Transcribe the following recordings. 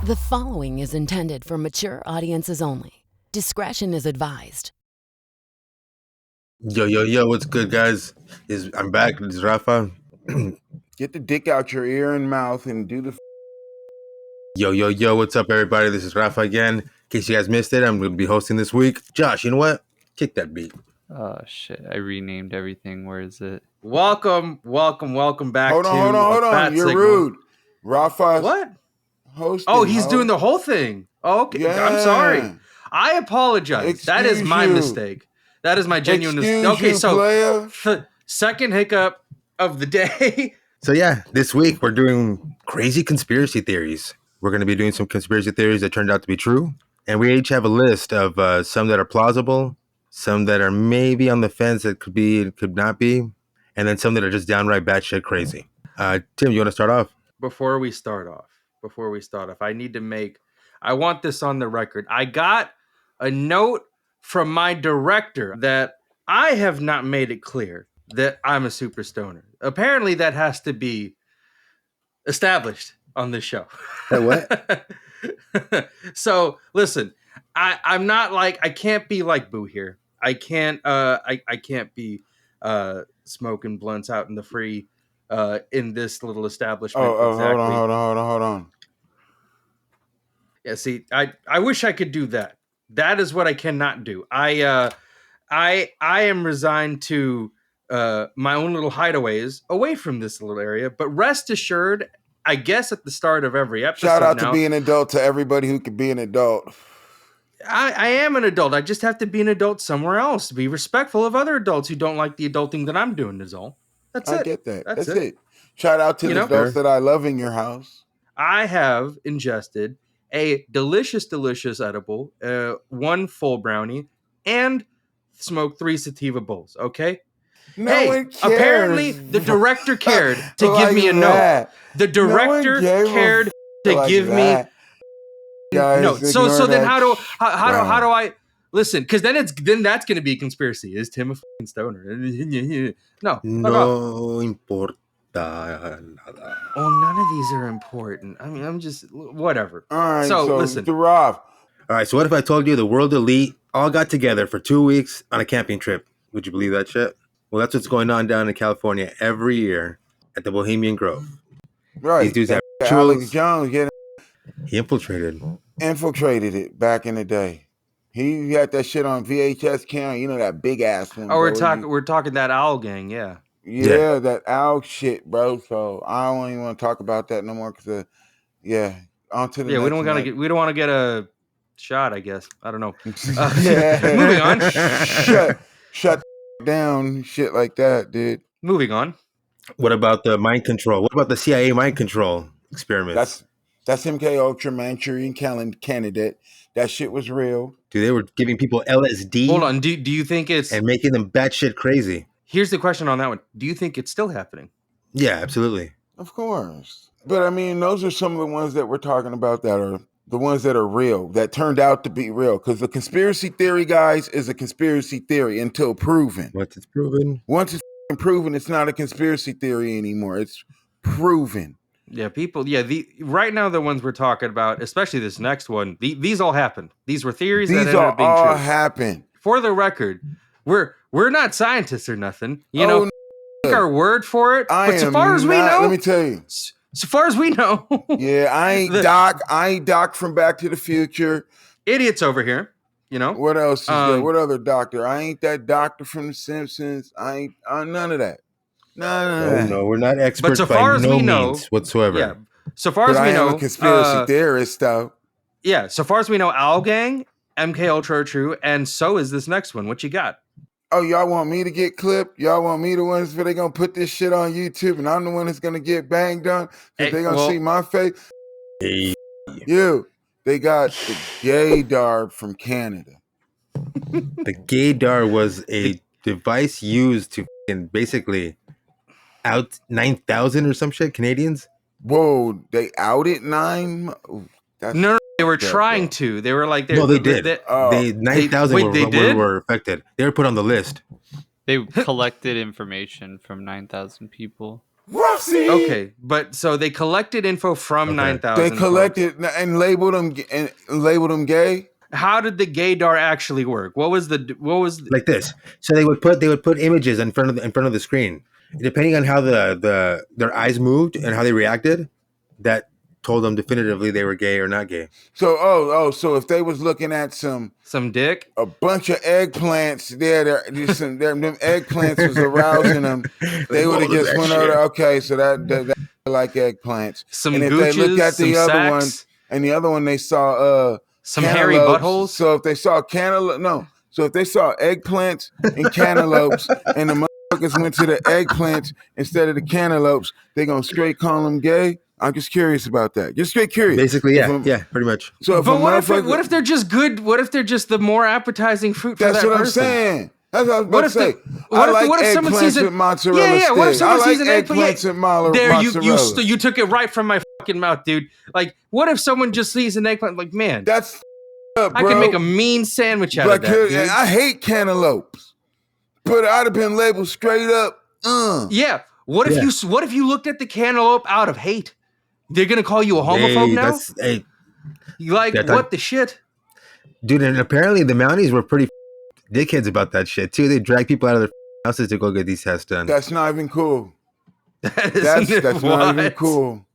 The following is intended for mature audiences only. Discretion is advised. Yo, what's good, guys? I'm back. This is Rafa. Get the dick out your ear and mouth and do the. Yo, what's up, everybody? This is Rafa again. In case you guys missed it, I'm going to be hosting this week. Josh, you know what? Kick that beat. Oh, shit. I renamed everything. Where is it? Welcome back. Hold on. You're rude. Rafa. What? Hosting, oh, he's doing the whole thing. Oh, okay. Yeah. I'm sorry. I apologize. Excuse that is my you. mistake. That is my genuine mistake. Okay, so second hiccup of the day. So yeah, this week we're doing crazy conspiracy theories. We're going to be doing some conspiracy theories that turned out to be true. And we each have a list of some that are plausible, some that are maybe on the fence that could be, could not be, and then some that are just downright batshit crazy. Tim, you want to start off? Before we start off, I want this on the record. I got a note from my director that I have not made it clear that I'm a super stoner. Apparently that has to be established on this show. What? So listen, I'm not like, I can't be like Booh here. I can't be smoking blunts out in the free in this little establishment. Exactly. Hold on. Yeah, see, I wish I could do that. That is what I cannot do. I am resigned to my own little hideaways away from this little area. But rest assured, I guess at the start of every episode, shout out to being an adult to everybody who could be an adult. I am an adult. I just have to be an adult somewhere else. Be respectful of other adults who don't like the adulting that I'm doing. Is all. That's it. I get that. That's it. Shout out to the adults that I love in your house. I have ingested a delicious edible, one full brownie, and smoked 3 sativa bowls. Okay. No one cares. Apparently the director cared to give me a note. The director cared to give me a note. So then how do I listen? Because then that's going to be a conspiracy. Is Tim a fucking stoner? No importa. Oh, none of these are important. I mean, I'm just whatever. All right. So listen, Rob. All right. So what if I told you the world elite all got together for 2 weeks on a camping trip? Would you believe that shit? Well, that's what's going on down in California every year at the Bohemian Grove. Right. These dudes have Alex Jones he infiltrated it back in the day. He had that shit on VHS camera. You know that big ass one. Oh, we're talking that owl gang. Yeah. Yeah, that owl shit, bro. So I don't even want to talk about that no more because, on to the next we don't want to get a shot. I guess I don't know. Moving on. Shut down, shit like that, dude. Moving on. What about the mind control? What about the CIA mind control experiments? That's MK Ultra Manchurian candidate. That shit was real. Dude, they were giving people LSD. Hold on. Do you think it's and making them batshit crazy? Here's the question on that one. Do you think it's still happening? Yeah, absolutely. Of course. But I mean, those are some of the ones that we're talking about that are the ones that are real, that turned out to be real. Because the conspiracy theory, guys, is a conspiracy theory until proven. Once it's proven? Once it's proven, it's not a conspiracy theory anymore. It's proven. Yeah, right now the ones we're talking about, especially this next one, these all happened. These were theories that ended up being true. These all happened. For the record, we're not scientists or nothing. You know, take our word for it. But so far as we know, let me tell you. So far as we know, yeah, I ain't Doc from Back to the Future. Idiots over here. You know what else is there? What other doctor? I ain't that doctor from The Simpsons. I ain't none of that. No, we're not experts. But so far by as no we know, means whatsoever. Yeah. So far as we know, a conspiracy theorist though. Yeah. So far as we know, Owl Gang, MK Ultra are true, and so is this next one. What you got? Oh, y'all want me to get clipped? Y'all want me the ones where they gonna put this shit on YouTube, and I'm the one that's gonna get banged on because they gonna see my face. Hey. They got the gaydar from Canada. The gaydar was a device used to basically out 9,000 or some shit Canadians. Whoa, they outed 9? No, they were trying to. They were like, no, they did. 9,000 were affected. They were put on the list. They collected information from 9,000 people. Roughsy. Okay, but so they collected info from 9,000. They collected and labeled them gay. How did the gaydar actually work? What was like this? So they would put images in front of the screen. Depending on how their eyes moved and how they reacted, that told them definitively they were gay or not gay. So so if they was looking at some dick, a bunch of eggplants, them eggplants was arousing them, they would have just went over. Okay, so that like eggplants. Some and if gooches, they looked at the other sacks, one, and the other one they saw some hairy buttholes. So if they saw so if they saw eggplants and cantaloupes, and the motherfuckers went to the eggplants instead of the cantaloupes, they gonna straight call them gay. I'm just curious about that. Just straight curious. Basically, yeah, pretty much. So, but what if they're just good? What if they're just the more appetizing fruit for that person? That's what I'm saying. That's what I was about to say. What if someone sees it? Mozzarella What if someone sees an eggplants and mozzarella? You took it right from my fucking mouth, dude. Like, what if someone just sees an eggplant? Like, man, that's up, bro. I could make a mean sandwich out of that. Dude. I hate cantaloupes, but I'd have been labeled straight up. Yeah. What if you looked at the cantaloupe out of hate? They're gonna call you a homophobe now? What the shit? Dude, and apparently the Mounties were pretty dickheads about that shit too. They drag people out of their houses to go get these tests done. That's not even cool. That's not even cool.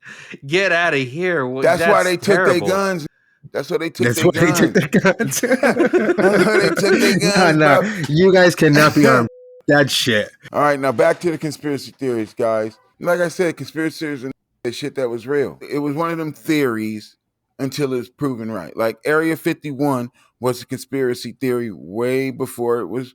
Get out of here. That's why they took their guns. That's why they took their guns. That's why they took their guns. No, you guys cannot be armed. That shit. All right, now back to the conspiracy theories, guys. Like I said, conspiracy theories and the shit that was real. It was one of them theories until it's proven right. Like Area 51 was a conspiracy theory way before it was,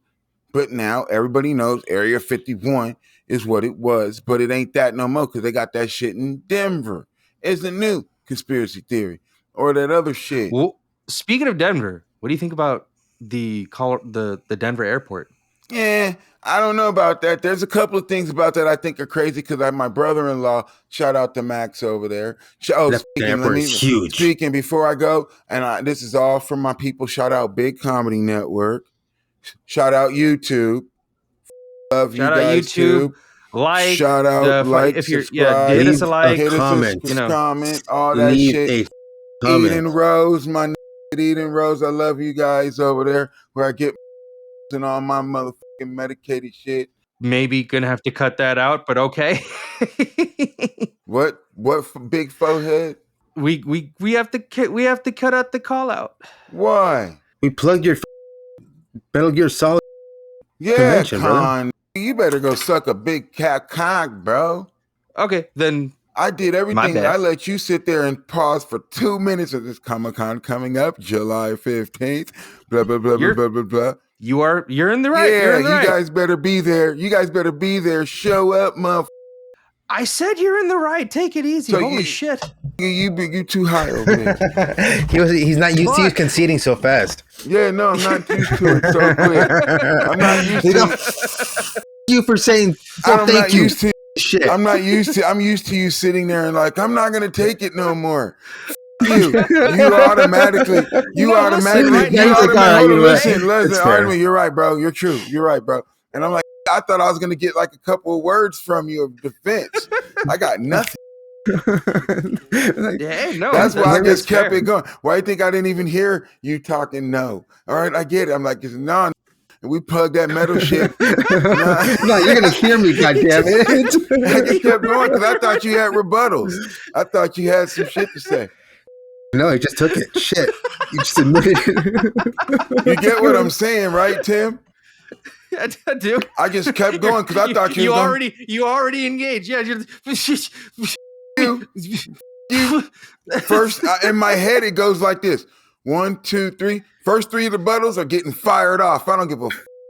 but now everybody knows Area 51 is what it was, but it ain't that no more because they got that shit in Denver. It's a new conspiracy theory or that other shit. Well, speaking of Denver, what do you think about the Denver airport? Yeah, I don't know about that. There's a couple of things about that I think are crazy because my brother-in-law, shout out to Max over there. Huge. Speaking before I go, and this is all from my people. Shout out Big Comedy Network. Shout out YouTube. Love you guys too. Like, shout out, if you're subscribe, hit us a like, comment, all that shit. Eden Rose, my Eden Rose, I love you guys over there where I get and all my motherfucking medicated shit. Maybe gonna have to cut that out, but okay. What big forehead? We have to cut out the call out. Why? We plugged your Metal Gear Solid. Yeah, Con. You better go suck a big cat cock, bro. Okay, then I did everything. I let you sit there and pause for 2 minutes of this Comic-Con coming up, July 15th. Blah blah blah blah blah blah blah. You're in the right. Yeah, you guys better be there. You guys better be there. Show up, motherfucker. I said you're in the right. Take it easy. Holy shit. You too high over there. He's not used to conceding so fast. Yeah, no, I'm not used to it so quick. I'm not used to it. You for saying thank you. Shit. I'm used to you sitting there and like, I'm not gonna take it no more. You automatically. Listen, Armin, you're right, bro. You're true. You're right, bro. And I'm like, I thought I was gonna get like a couple of words from you of defense. I got nothing. Hey, no, that's why I just kept it going. Why do you think I didn't even hear you talking? No. All right, I get it. I'm like, no. And we plugged that metal shit. No, you're gonna hear me, goddammit. I just kept going because I thought you had rebuttals. I thought you had some shit to say. No, he just took it. Shit. You just admitted it. You get what I'm saying, right, Tim? I do. I just kept going because I thought you already engaged. Yeah. You first in my head it goes like this: 1, 2, 3. First 3 of the rebuttals are getting fired off. I don't give a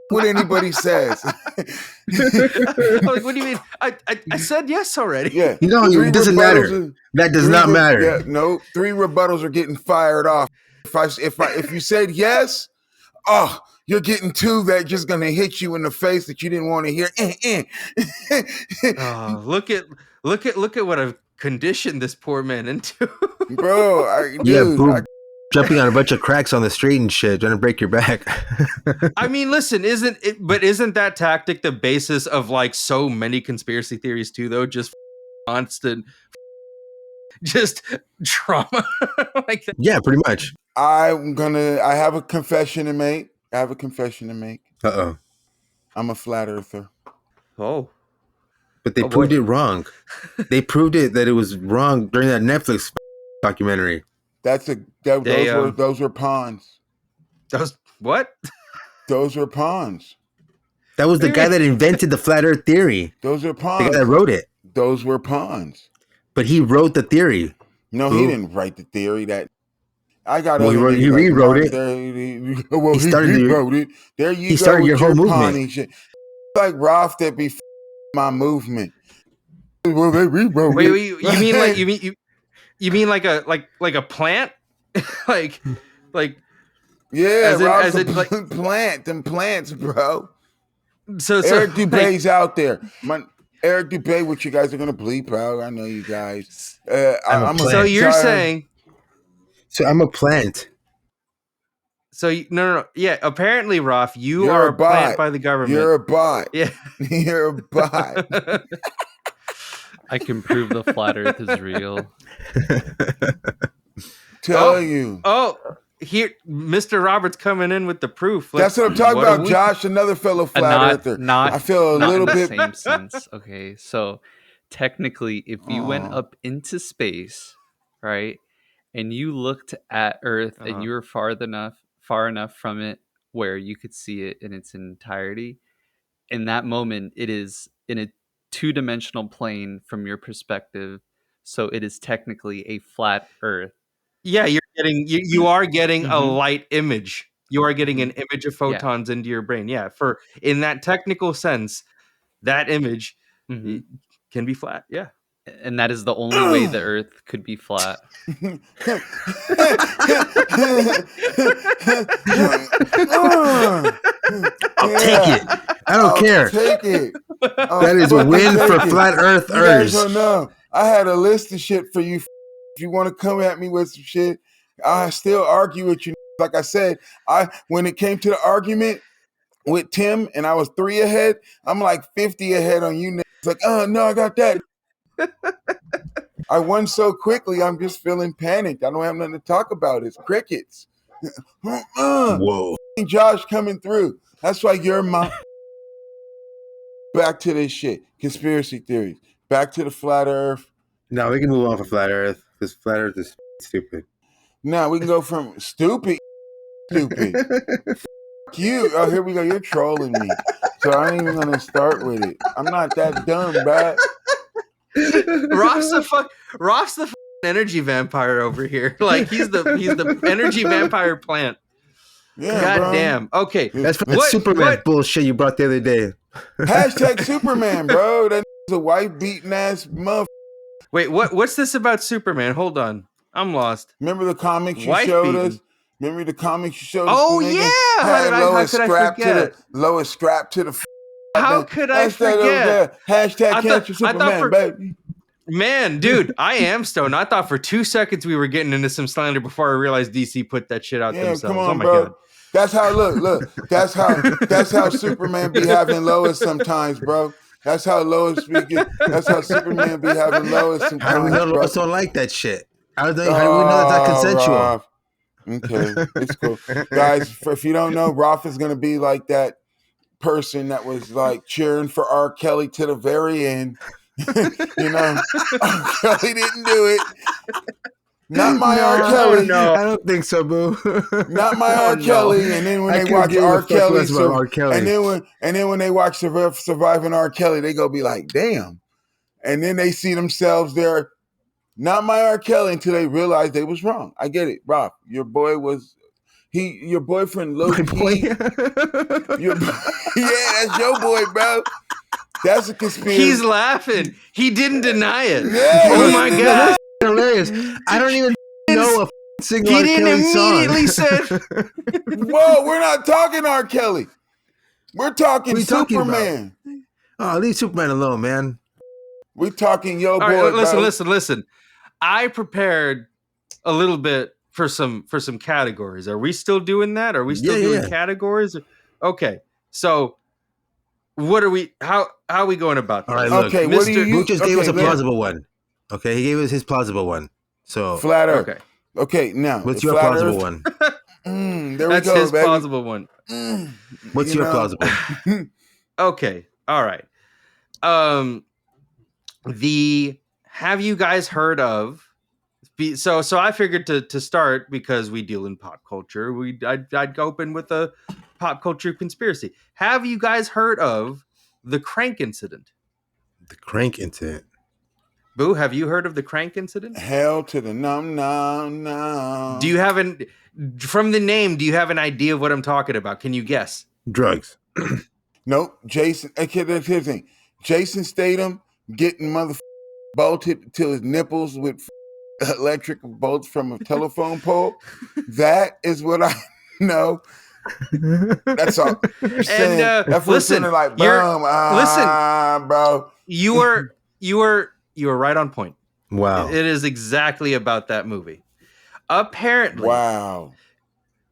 what anybody says. Like, what do you mean? I said yes already. Yeah. No, it doesn't matter. That does not matter. Yeah, no, 3 rebuttals are getting fired off. If you said yes, you're getting 2 that just gonna hit you in the face that you didn't want to hear. Look at what I've conditioned this poor man into. Bro, jumping on a bunch of cracks on the street and shit, trying to break your back. I mean, listen, isn't that tactic the basis of like so many conspiracy theories too, though? Just constant, just trauma like that. Yeah, pretty much. I have a confession to make. Uh-oh. I'm a flat earther. Oh. But they proved it wrong. They proved it that it was wrong during that Netflix documentary. Those were pawns. What? Those were pawns. That was the guy that invented the flat earth theory. Those were pawns. The guy that wrote it. Those were pawns. But he wrote the theory. No, Booh. He didn't write the theory. That I got. Well, he rewrote it. He rewrote it. There you go. He started your whole movement. Shit. Like Roth that be my movement. Well, they rewrote it. Wait, you mean like a plant? like yeah, as Rob's in, like them plants, bro. So Eric Dubay's out there. Eric Dubay, which you guys are gonna bleep out. I know you guys. So you're saying? So I'm a plant. So no. Yeah, apparently, Roth, you are a plant by the government. You're a bot. Yeah, you're a bot. I can prove the flat Earth is real. Tell you. Oh, here, Mr. Roberts coming in with the proof. That's what I'm talking about, Josh. Another fellow flat earther. I feel a little bit. Same sense. Okay, so technically, if you went up into space, right, and you looked at Earth and you were far enough from it where you could see it in its entirety, in that moment, it is in a two-dimensional plane from your perspective, so it is technically a flat Earth. Yeah, you are getting a light image. You are getting an image of photons into your brain. Yeah, for in that technical sense, that image can be flat. Yeah, and that is the only way the Earth could be flat. I'll take it. I don't care. Take it. That is a win for flat earthers. You guys don't know. I had a list of shit for you. If you want to come at me with some shit, I still argue with you. Like I said, when it came to the argument with Tim and I was 3 ahead, I'm like 50 ahead on you. It's like, oh no, I got that. I won so quickly, I'm just feeling panicked. I don't have nothing to talk about. It's crickets. Whoa. Josh coming through. That's why you're my... Back to this shit. Conspiracy theories. Back to the flat earth. No, we can move on from flat earth because flat earth is stupid. No, we can go from stupid. You. Oh, here we go. You're trolling me. So I ain't even going to start with it. I'm not that dumb, bro. Ross the energy vampire over here. Like he's the energy vampire plant. Yeah, God damn. Okay. That's for that Superman bullshit you brought the other day. Hashtag Superman, bro. That is a white beaten ass motherfucker. Wait, what's this about Superman? Hold on. I'm lost. Remember the comics you showed us? Remember the comics you showed us? Oh, yeah. How could I forget? Lowest strap to the How could I forget? Hashtag Cancer Superman, baby. Man, dude, I am stoned. I thought for 2 seconds we were getting into some slander before I realized DC put that shit out themselves. Come on, oh my bro. God. That's how that's how Superman be having Lois sometimes, bro. That's how Superman be having Lois sometimes. How do we know Lois don't like that shit? How do we know that's not consensual? Roth. Okay, it's cool. Guys, if you don't know, Roth is gonna be like that person that was like cheering for R. Kelly to the very end. You know, R. Kelly didn't do it. Not my R. Kelly. No, I don't think so, Boo. Not my R. Kelly. And then when they watch R. Kelly, and then when they watch Surviving R. Kelly, they go be like, damn. And then they see themselves there. Not my R. Kelly until they realize they was wrong. I get it, Rob. Your boy was your boyfriend low key. Yeah, that's your boy, bro. That's a conspiracy. He's laughing. He didn't deny it. Yeah, oh my God. That's hilarious. I don't even know a single He R. didn't Kelly immediately song. say. Whoa, we're not talking R. Kelly. We're talking Superman. Leave Superman alone, man. We're talking yo boy. All right, listen. I prepared a little bit for some categories. Are we still doing that? Are we still doing categories? Okay, so what are we? How are we going about this? All right, look, okay, what do you? Booh just gave us a plausible one. Okay, he gave us his plausible one. So flat Earth. Okay, now what's your plausible one? There That's we go, his baby. plausible one. What's your plausible? Okay, all right. Have you guys heard of? So I figured to start, because we deal in pop culture. I'd open with a pop culture conspiracy. Have you guys heard of the Crank incident? The Crank incident. Boo, have you heard of the Crank incident? Hell to the no. Do you have from the name? Do you have an idea of what I'm talking about? Can you guess? Drugs. Nope. Jason. Okay, that's the thing. Jason Statham getting bolted to his nipples with electric bolts from a telephone pole. That is what I know. That's all. And listen, like, boom, listen, bro. You were right on point. Wow. It is exactly about that movie. Apparently. Wow.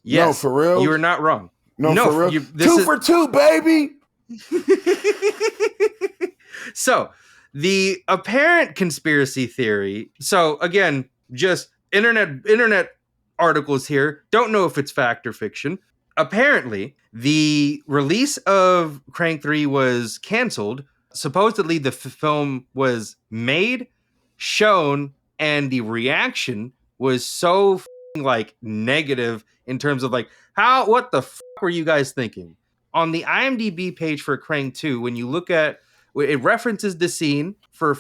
Yes. No, for real? You are not wrong. No, for real. 2 for 2, baby. So, the apparent conspiracy theory. So, again, just internet articles here. Don't know if it's fact or fiction. Apparently, the release of Crank 3 was canceled. Supposedly, the film was made, shown, and the reaction was so like negative in terms of like, what the were you guys thinking? On the IMDb page for Crank 2, when you look at it, references the scene for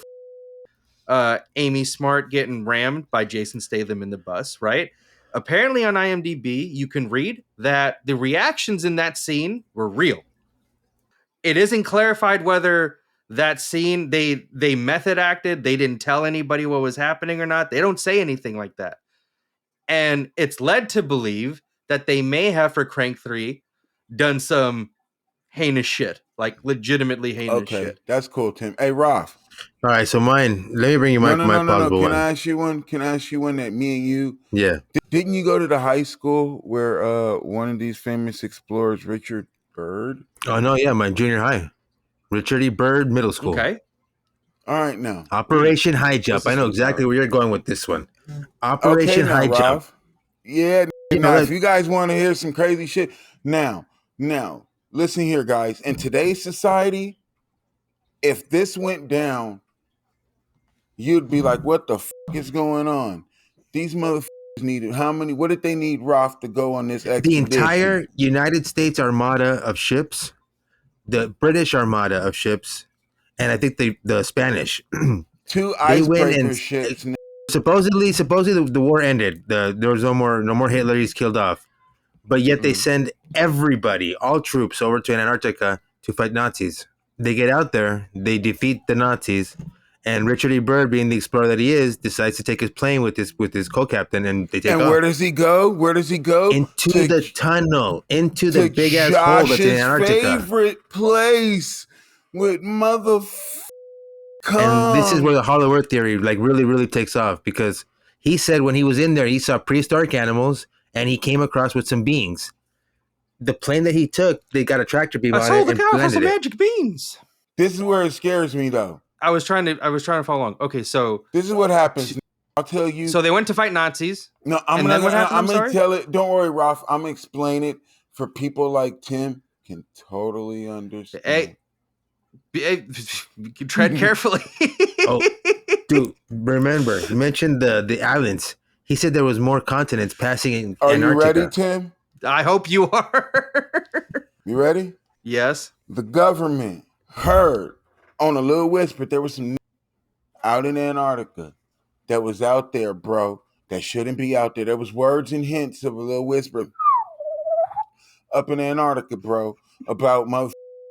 Amy Smart getting rammed by Jason Statham in the bus, right? Apparently on IMDb, you can read that the reactions in that scene were real. It isn't clarified whether that scene they method acted, they didn't tell anybody what was happening or not. They don't say anything like that. And it's led to believe that they may have, for Crank 3, done some heinous shit, like legitimately heinous shit. Okay, that's cool, Tim. Hey, Ralph. All right, so mine. Let me bring you my plausible one. Can I ask you one? Can I ask you one that me and you? Yeah. Didn't you go to the high school where one of these famous explorers, Richard Byrd? Oh no, yeah, my junior high, Richard Byrd Middle School. Okay. All right, now Operation High Jump. I know exactly where you're going with this one. Operation High Jump. Yeah, if you guys want to hear some crazy shit, now, listen here, guys. In today's society, if this went down, you'd be like, "What the is going on?" These motherfuckers needed how many? What did they need, Roth, to go on this expedition? The entire United States Armada of ships, the British Armada of ships, and I think the Spanish. 2 icebreaker ships. Supposedly the war ended. There was no more Hitler. He's killed off. But yet they send everybody, all troops, over to Antarctica to fight Nazis. They get out there, they defeat the Nazis, and Richard E. Byrd, being the explorer that he is, decides to take his plane with his co-captain, and they take off. And where does he go? Into the tunnel, into the big ass hole that's in Antarctica. Favorite place with And this is where the Hollow Earth theory like really, really takes off, because he said when he was in there, he saw prehistoric animals and he came across with some beings. The plane that he took, they got a tractor beam on it. I sold the cow for some magic beans. This is where it scares me, though. I was trying to follow along. Okay, so this is what happens. I'll tell you. So they went to fight Nazis. No, I'm gonna tell it. Don't worry, Ralph. I'm gonna explain it for people like Tim can totally understand. Hey, tread carefully. Oh, dude, remember, you mentioned the islands. He said there was more continents passing in Antarctica. Are you ready, Tim? I hope you are. You ready? Yes. The government heard on a little whisper there was some out in Antarctica that was out there, bro, that shouldn't be out there. There was words and hints of a little whisper up in Antarctica, bro, about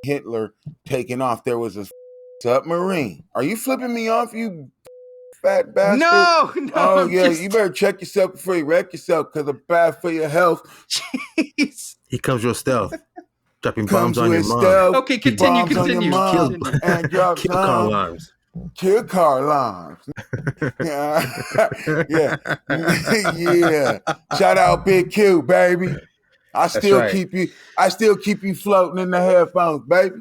Hitler taking off. There was a submarine. Are you flipping me off, you fat bastard? No. Oh, yeah, you better check yourself before you wreck yourself, because it's bad for your health. Jeez. He comes real stealth. Dropping bombs on your mom. Okay, continue. Kill car alarms. Kill car alarms. Yeah. Yeah. Shout out Big Q, baby. I still keep you floating in the headphones, baby.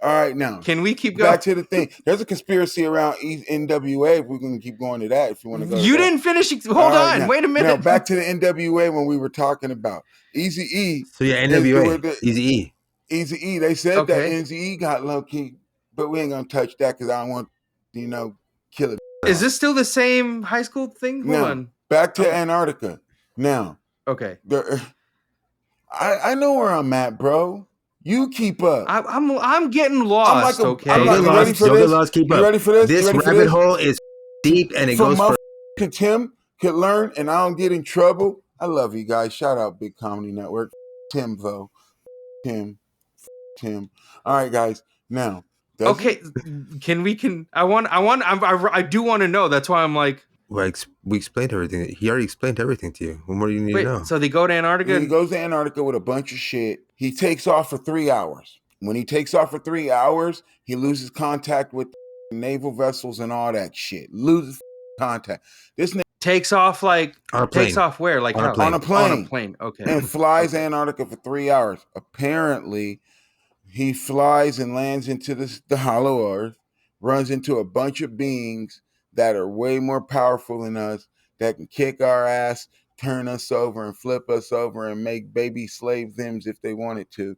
All right, now. Can we keep going? Back to the thing. There's a conspiracy around NWA. If we can keep going to that, if you want to go. You didn't finish. Hold on. Wait a minute. Now, back to the NWA when we were talking about Eazy-E. So yeah, NWA, Eazy-E. Eazy-E. They said that Eazy-E got low key, but we ain't gonna touch that because I don't want, kill it. Is this still the same high school thing? Hold on. Back to Antarctica. Now. Okay. I know where I'm at, bro. You keep up. I'm getting lost. Okay. You ready for this? Keep up. You ready for this? This rabbit hole is deep and it goes for. Tim could learn and I don't get in trouble. I love you guys. Shout out Big Comedy Network. Tim though. Tim. All right, guys. Now. Okay. I do want to know. That's why I'm like. Well, we explained everything. He already explained everything to you. What more do you need to know? So they go to Antarctica? He goes to Antarctica with a bunch of shit. He takes off for 3 hours. When he takes off for 3 hours, he loses contact with naval vessels and all that shit. Loses contact. This nigga takes off like... Takes off where? Like on a plane. On a plane. Okay. And flies Antarctica for 3 hours. Apparently, he flies and lands into the hollow earth, runs into a bunch of beings that are way more powerful than us, that can kick our ass, turn us over and flip us over and make baby slave thems if they wanted to.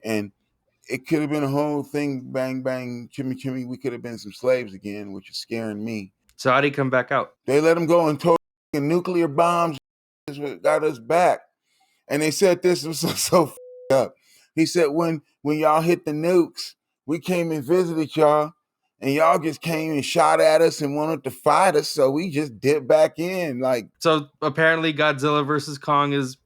And it could have been a whole thing, bang, bang, chimmy, chimmy. We could have been some slaves again, which is scaring me. So how'd he come back out? They let him go and told nuclear bombs is what got us back. And they said this was so up. He said, when y'all hit the nukes, we came and visited y'all. And y'all just came and shot at us and wanted to fight us, so we just dipped back in. So apparently, Godzilla versus Kong is.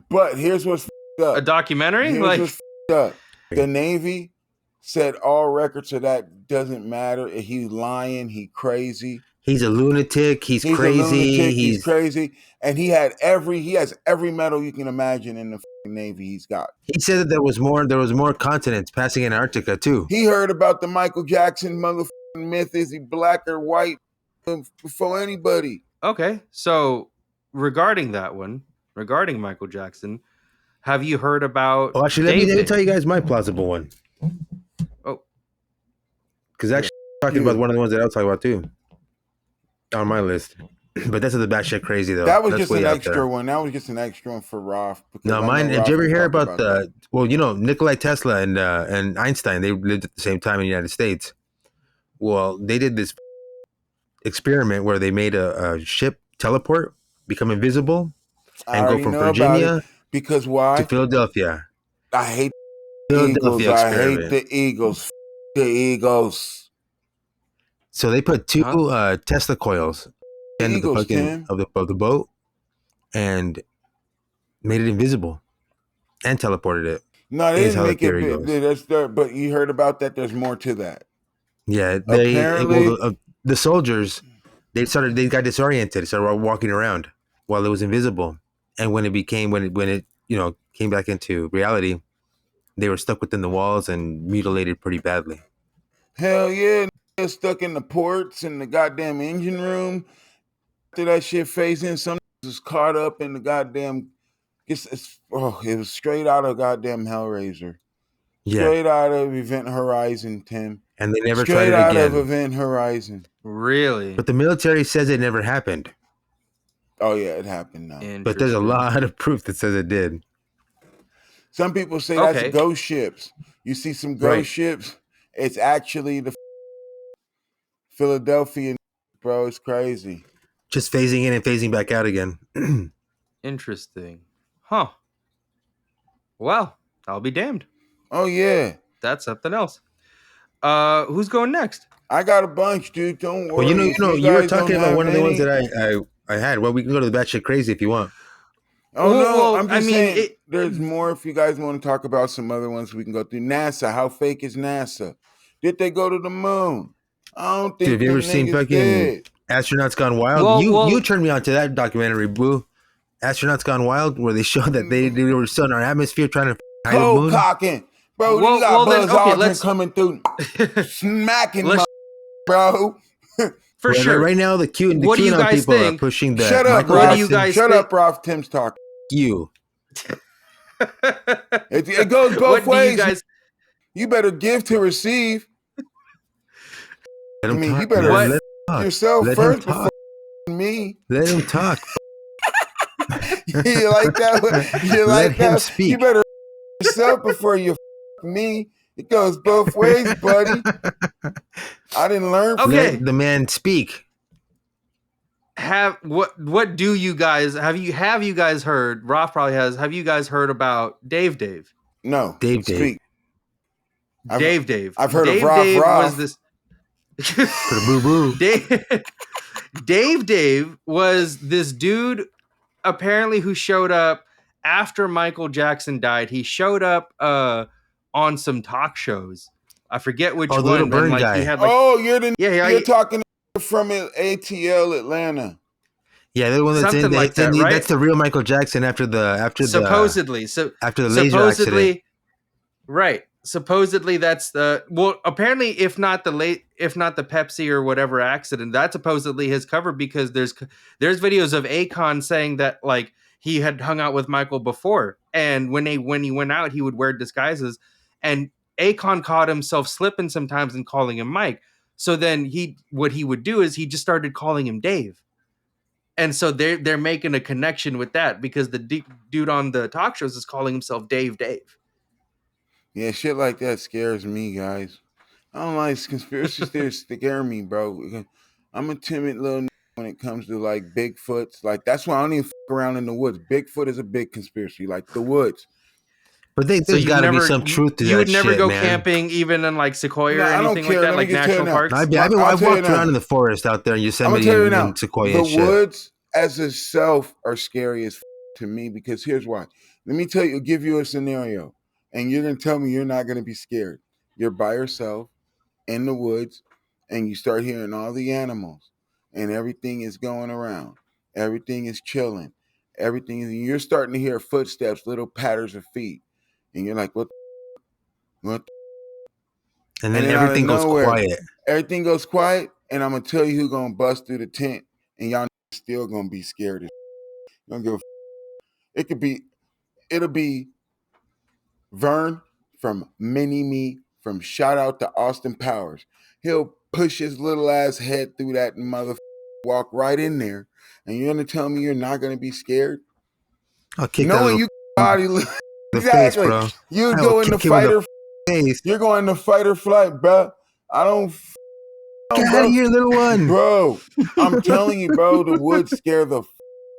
But here's what's up. A documentary. Here's what's up. The Navy said all records of that doesn't matter. He's lying. He crazy. He's a lunatic. He's crazy. He's crazy. And he has every medal you can imagine in the Navy. He's got. He said that there was more continents passing Antarctica too. He heard about the Michael Jackson motherfucking myth. Is he black or white before anybody? Okay, so regarding Michael Jackson, have you heard about? Oh, actually, let me tell you guys my plausible one. Oh, because actually, talking about one of the ones that I'll talk about too on my list. But that's the batshit crazy though. That was just an extra one. That was just an extra one for Ralph. No, mine. Did you ever hear about the? Well, Nikola Tesla and Einstein. They lived at the same time in the United States. Well, they did this experiment where they made a ship teleport, become invisible, and go from Virginia because why to Philadelphia. I hate Eagles. I hate the Eagles. The Eagles. So they put two Tesla coils end of the boat and made it invisible and teleported it. No, they didn't make it. But you heard about that. There's more to that. Yeah, the soldiers they got disoriented, started walking around while it was invisible, and when it came back into reality, they were stuck within the walls and mutilated pretty badly. Hell yeah, stuck in the ports and the goddamn engine room. After that shit phased in, some was caught up in the goddamn. It was straight out of goddamn Hellraiser. Yeah. Straight out of Event Horizon, Tim. And they never tried it again. Straight out of Event Horizon. Really? But the military says it never happened. Oh yeah, it happened now. But there's a lot of proof that says it did. Some people say that's ghost ships. You see some ghost ships. It's actually the Philadelphia, bro. It's crazy. Just phasing in and phasing back out again. Interesting. Huh. Well, I'll be damned. Oh, yeah. That's something else. Who's going next? I got a bunch, dude. Don't worry. Well, you were talking about one of the ones that I had. Well, we can go to the batshit crazy if you want. Oh, no. I'm just saying there's more. If you guys want to talk about some other ones, we can go through NASA. How fake is NASA? Did they go to the moon? I don't think. Have you ever seen fucking Astronauts Gone Wild? You turned me on to that documentary, Boo. Astronauts Gone Wild, where they showed that they were still in our atmosphere trying to hide the moon. Cocking. Bro, you got Buzz Aldrin coming through, smacking bro. For sure. Right now, the What do you QAnon guys people think? are pushing the Shut up, Michael What do Ralph. you Jackson guys Shut think? up, Ralph. Tim's talking. you. It goes both What do you ways. guys? You better give to receive. Let him talk, you better man. What- Let him talk. yourself Let first him talk. before me. Let him talk. You like that? You Let like him that? speak. You better yourself before you me. It goes both ways, buddy. I didn't learn from Okay. Let the man speak. What do you guys have you guys heard? Roth probably has. Have you guys heard about Dave? No. Dave. Speak. Dave. I've heard of Dave. Roth Dave Roth. was this. For the boo boo. Dave was this dude apparently who showed up after Michael Jackson died. He showed up on some talk shows. I forget which Oh, the one. little burn and, like, guy. He had, like, You're talking from ATL Atlanta. Yeah, the one that's Something in like that, right? That's the real Michael Jackson after the supposedly after the laser accident. Right. Supposedly that's apparently if not the Pepsi or whatever accident, that's supposedly his cover, because there's videos of Akon saying that, like, he had hung out with Michael before, and when he went out, he would wear disguises, and Akon caught himself slipping sometimes and calling him Mike. So then what he would do is he just started calling him Dave. And so they're making a connection with that, because the dude on the talk shows is calling himself Dave. Yeah, shit like that scares me, guys. I don't like conspiracy theories scare me, bro. I'm a timid little when it comes to, like, Bigfoots. Like, that's why I don't even fuck around in the woods. Bigfoot is a big conspiracy, like the woods. But there's got to be some truth to that. You would never shit, go man. camping, even in, like, Sequoia or I don't anything care. like that, Let me like just tell you national now. parks. I've walked around in the forest out there in Yosemite and Sequoia the and shit. woods as itself are scary as to me, because here's why. Let me give you a scenario, and you're gonna tell me you're not gonna be scared. You're by yourself in the woods, and you start hearing all the animals, and everything is going around. Everything is chilling. You're starting to hear footsteps, little patters of feet, and you're like, what? And then everything goes quiet. Everything goes quiet, and I'm gonna tell you who's gonna bust through the tent, and y'all still gonna be scared. Don't give a it'll be Vern from Mini Me from Shout Out to Austin Powers. He'll push his little ass head through that walk right in there, and you're gonna tell me you're not gonna be scared? I'll kick Knowing you body exactly. Face, bro. You go into fight or face. You're going to fight or flight, bro. I don't. Get out of here, little one, bro. I'm telling you, bro. The woods scare the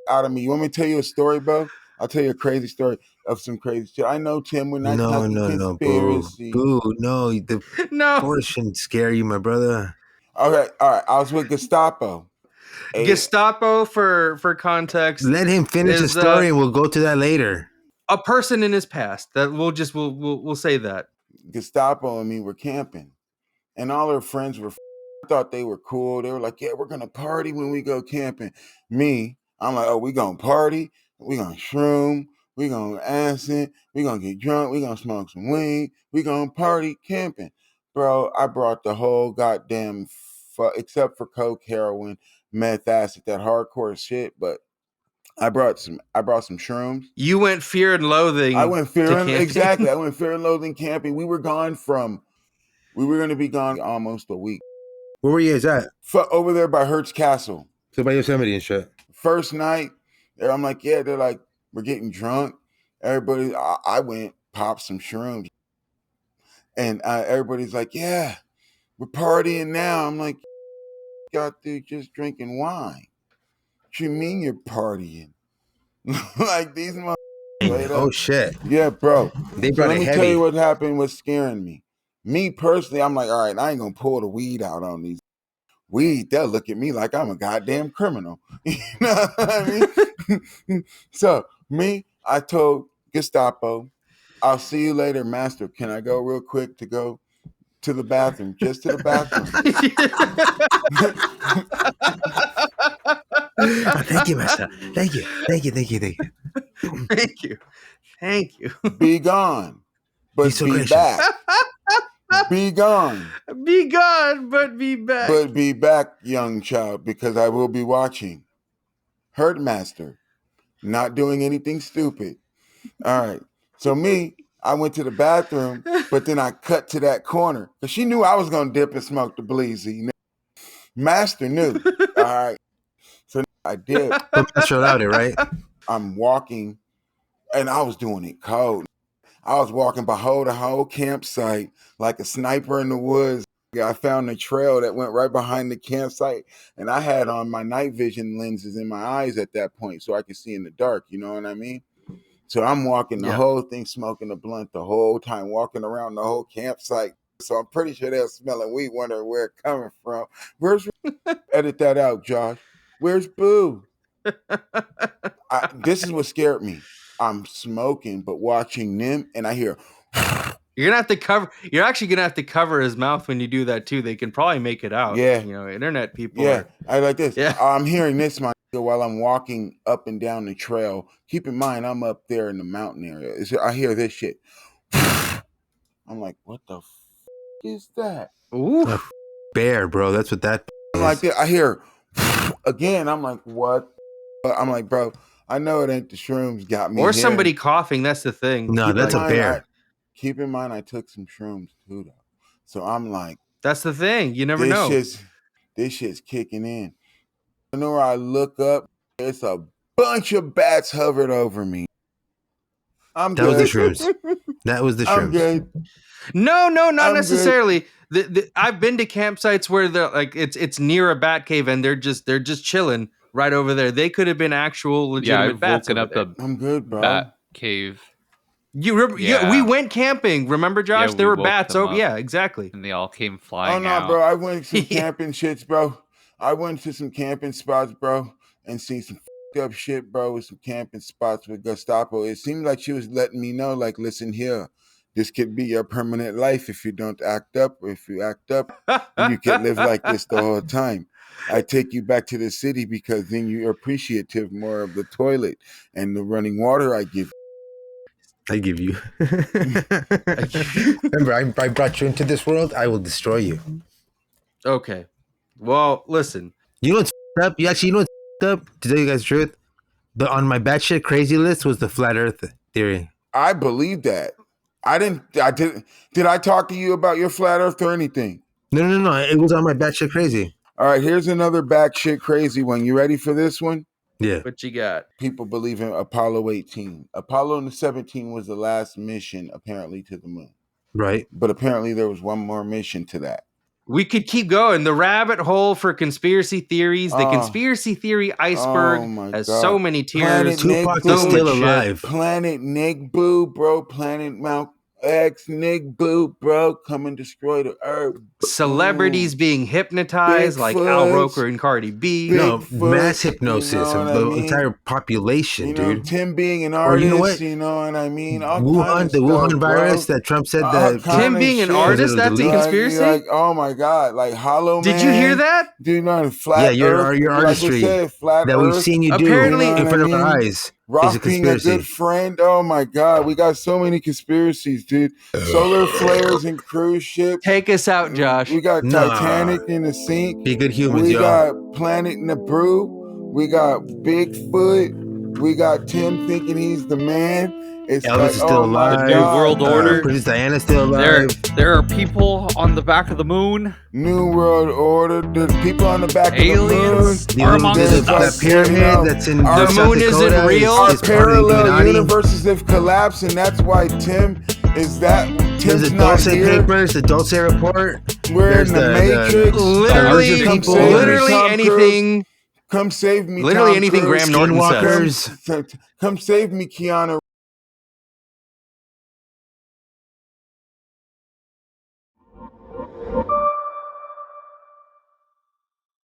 out of me. You want me to tell you a story, bro? I'll tell you a crazy story of some crazy shit. I know, Tim. When I no, Boo, no, the forest shouldn't scare you, my brother. Okay, all right. I was with Gestapo. Gestapo, for context. Let him finish the story, and we'll go to that later. A person in his past that we'll say that. Gestapo and me were camping, and all her friends thought they were cool. They were like, "Yeah, we're gonna party when we go camping." Me, I'm like, "Oh, we gonna party? We gonna shroom? We gonna acid? We gonna get drunk? We gonna smoke some weed? We gonna party camping?" Bro, I brought the whole goddamn except for coke, heroin, meth, acid, that hardcore shit. But I brought some shrooms. You went fear and loathing. I went fear and exactly. I went fear and loathing camping. We were going to be gone almost a week. Where were you guys at? Over there by Hertz Castle. So by Yosemite and shit. First night, I'm like, yeah, they're like, we're getting drunk. Everybody, I went, popped some shrooms. And everybody's like, yeah, we're partying now. I'm like, got through just drinking wine. What you mean you're partying? Like these motherfuckers. Oh, shit. Yeah, bro. They brought Let it me heavy. tell you what happened, what's scaring me. Me personally, I'm like, all right, I ain't gonna pull the weed out on these. Weed, they'll look at me like I'm a goddamn criminal. You know what I mean? So me, I told Gestapo, I'll see you later, master. Can I go real quick to go to the bathroom? Just to the bathroom. Thank you, master. Thank you. Thank you. Be gone. But He's so be gracious. back. Be gone. Be gone, but be back. But be back, young child, because I will be watching. Herdmaster, not doing anything stupid. All right. So I went to the bathroom, but then I cut to that corner because she knew I was going to dip and smoke the bleezy. Master knew. All right. So I did. But Master allowed it, right? I'm walking, and I was doing it cold. I was walking behind the whole campsite like a sniper in the woods. I found a trail that went right behind the campsite, and I had on my night vision lenses in my eyes at that point so I could see in the dark. You know what I mean? So I'm walking the whole thing, smoking a blunt the whole time, walking around the whole campsite. So I'm pretty sure they're smelling weed, wondering where it's coming from. Where's edit that out, Josh? Where's Booh? This is what scared me. I'm smoking, but watching them, and I hear. You're actually gonna have to cover his mouth when you do that too. They can probably make it out. Yeah, internet people. Yeah, I like this. Yeah, I'm hearing this, my nigga, while I'm walking up and down the trail. Keep in mind, I'm up there in the mountain area. I hear this shit. I'm like, what the is that? Ooh, bear, bro. That's what that. I'm like that. I hear again. I'm like, what? I'm like, bro. I know it ain't the shrooms got me. Or somebody coughing. That's the thing. No, that's a bear. Keep in mind, I took some shrooms too, though. So I'm like, that's the thing. You never know. This shit's kicking in. You know where I look up, it's a bunch of bats hovered over me. That was the shrooms. That was the shrooms. I'm good. No, not necessarily. I've been to campsites where it's near a bat cave and they're just chilling right over there. They could have been actual legitimate bats. I've woken up I'm good, bro. Bat cave. We went camping. Remember, Josh? Yeah, there were bats. Oh, yeah, exactly. And they all came flying. Oh no, out. bro! I went to some camping shits, bro. I went to some camping spots, bro, and seen some up shit, bro, with some camping spots with Gestapo. It seemed like she was letting me know, like, listen here, this could be your permanent life if you don't act up. Or if you act up, you can live like this the whole time. I take you back to the city because then you're appreciative more of the toilet and the running water I give. I give you. Remember, I brought you into this world. I will destroy you. Okay. Well, listen. You know what's up? You know what's up? To tell you guys the truth, on my batshit crazy list was the flat Earth theory. I believe that. Did I talk to you about your flat Earth or anything? No. It was on my batshit crazy. All right, here's another batshit crazy one. You ready for this one? Yeah. What you got? People believe in Apollo 18. Apollo 17 was the last mission, apparently, to the moon. Right. But apparently there was one more mission to that. We could keep going. The rabbit hole for conspiracy theories. The conspiracy theory iceberg has so many tiers. Tupac is still alive. Planet Nick Boo, bro. Planet Mount X Nick Boo, bro. Come and destroy the Earth. Celebrities being hypnotized like Al Roker and Cardi B. Mass hypnosis of the entire population, dude. Tim being an artist, you know what? You know what I mean? Wuhan virus that Trump said that. Tim being an artist, that's a conspiracy? Like, oh my God, like Hollow Man. Did you hear that? Dude, flat Earth, your artistry that we've seen you do apparently in front of our eyes. Rock being a good friend. Oh my God, we got so many conspiracies, dude. Solar flares and cruise ships. Take us out, Josh. We got Titanic in the sink. Be good humans, We got Planet Naboo. We got Bigfoot. We got Tim thinking he's the man. It's Elvis is still alive. The New World Order. Princess Diana's still alive. There are people on the back of the moon. New World Order. There's people on the back Aliens of the are amongst us. That pyramid that's in the South moon Dakota isn't real. Our is part of the parallel Illuminati. universes have collapsed, and that's why Tim is that. There's Tim's the not Dulce here. Papers, the Dulce Report. We're in the Matrix. Literally anything. Come save me. Literally Tom anything Cruise. Graham Norton says. Come save me, Keanu